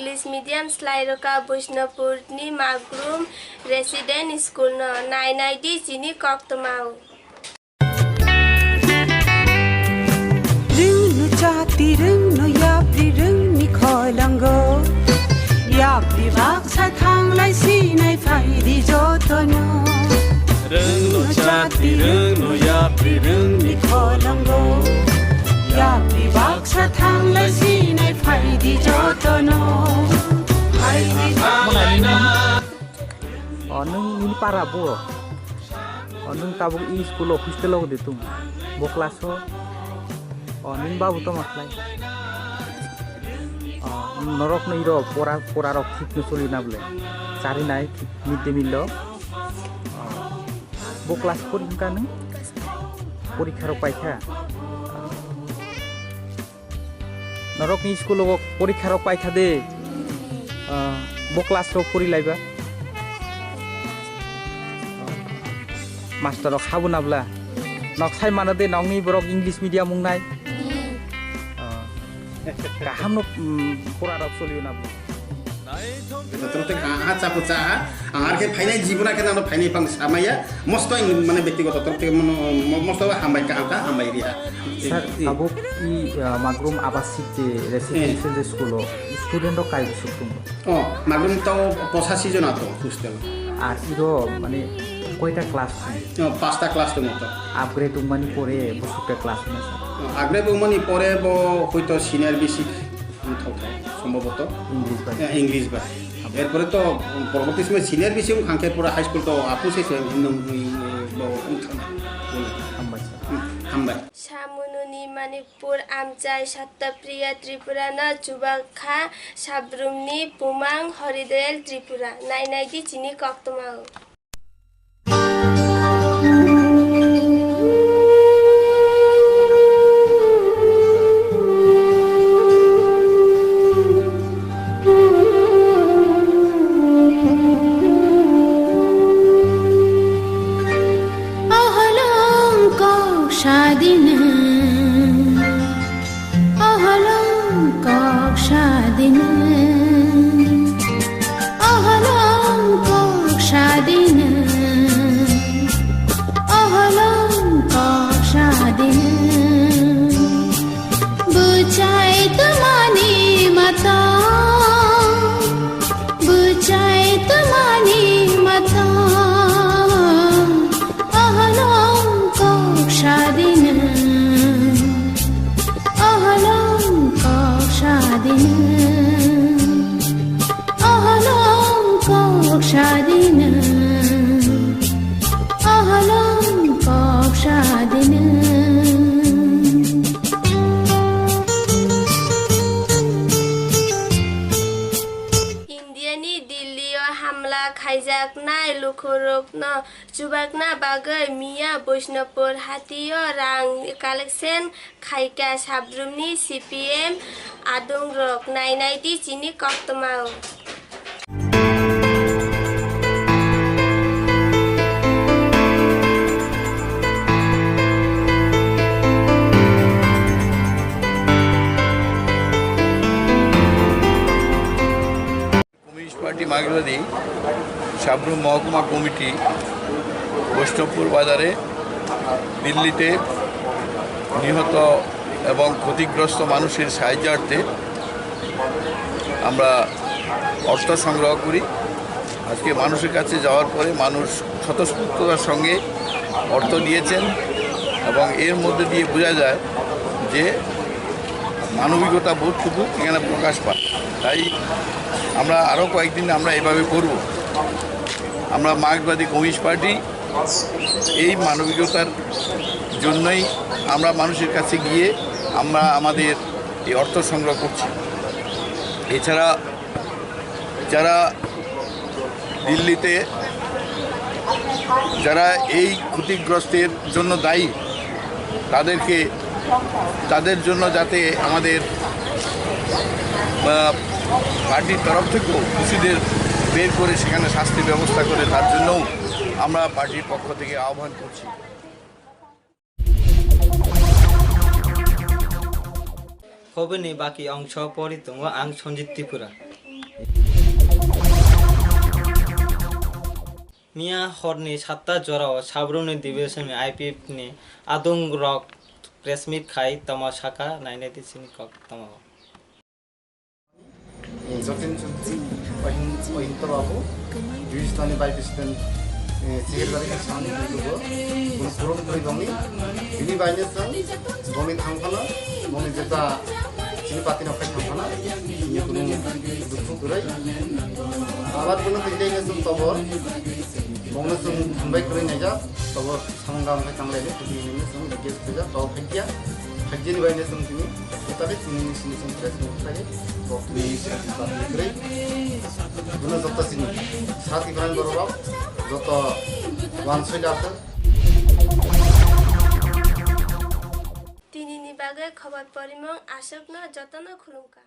English medium स्लाइरोका वैष्णवपुरनी मागरुम resident school न नाइनाइडी चिनी कोक्तोमा Rungno chati rungno yapri rungni kholango yapri baksa thanglai sinai phaidi jotono rungno chati rungno yapri rungni kholango yapri baksa thanglai sinai phaidi jotono phaidi jotono nung ini para bo nung tabuk I school office lo de tum bo class ho nung babu to maklai norok no iro pora rok ঠিক no choli na bole chari nai mid day meal lo bo class porikha nung porikha rok paikha norok ni school lo porikha rok paikha de bo class rok pori laiba master rok habu nabla nok sai mana de nong ni borok english medium mung nai kaham no pura rok soliu nabla terus angkat capu caha angar ke final jibuna ke nang final pang samaya mosto mane ব্যক্তিগত তরফ থেকে mosto hambai ka angka hambai dia abu I magrum abasik de residential school student rok kai sukum magrum to 85 জন ato hostel আর ইরো মানে কয়টা class পাঁচটা class তো মতো আপগ্রেড উমানি পরে বসুটা ক্লাস না আপগ্রেড উমানি পরে হয়তো সিনিয়র বেসিক সম্ভবত ইংলিশ বা এরপরে তো পরবর্তী সময় সিনিয়র বেসিক খাঙ্কের পরে হাই স্কুল তো আপু শেষে सामुनुनी मणिपुर आमचाई सत्तप्रिया त्रिपुरा न जुबाखा साब्रुमनी पुमाङ हरिदयल त्रिपुरा नाइनाइडी चिनी कोक्तोमा जुबाकना बागै मिया वैष्णवपुर हातियो रां कालेक्सन खाइका साब्रुमनी CPM आदुं रक नाइनाइडी चिनी कोक्तोमा কমিউনিস্ট পার্টি মার্ক্সবাদী সাবরুম মহকুমা কমিটি বৈষ্ণবপুর বাজারে দিল্লিতে নিহত এবং ক্ষতিগ্রস্ত মানুষের সাহায্যার্থে আমরা অর্থ সংগ্রহ করি। আজকে মানুষের কাছে যাওয়ার পরে মানুষ স্বতঃস্ফূর্ততার সঙ্গে অর্থ দিয়েছেন এবং এর মধ্যে দিয়ে বোঝা যায় যে মানবিকতা বোধটুকু এখানে প্রকাশ পায়। তাই আমরা আরও কয়েকদিন আমরা এভাবে করব। আমরা মার্ক্সবাদী কমিউনিস্ট পার্টি এই মানবিকতার জন্যই আমরা মানুষের কাছে গিয়ে আমরা আমাদের এই অর্থ সংগ্রহ করছি। এছাড়া যারা দিল্লিতে যারা এই ক্ষতিগ্রস্তের জন্য দায়ী তাদের জন্য যাতে আমাদের পার্টির তরফ থেকেও দোষীদের বের করে সেখানে শাস্তির ব্যবস্থা করে তার জন্যও আমরা পার্টির পক্ষ থেকে আহ্বান করছি। খবরনি বাকি অংশ পরিতম আং Sanjit Tripura. Mia Horni Sata Jora Sabruni Division IPF ni Adung Rock Presmith Khai Tamashaka 986 Koktoma. 저팀 인터하고 유지스탄의 바이비스탄 세계가리 상황이 되고 그런 그런 경이 유니 바이네스 몸이 당하나 몸이 제가 진입받기는 없게 당하나 이게 그런 두둑 그래 아বার কোনো দিলেই 좀 তবর 몸은 좀 준비 그런 여자 তবর 상담을 당래네 그দি는 좀 이렇게 되자 더 할게야 할지니 바이네스 좀 그다음에 주민이 신이 좀 그래서 못하게 그래 그는 저도 신이 사티 그런 거로 저도 완수자서 तिनी निबागै खबर परिमङ आशक न जतन खुलुङका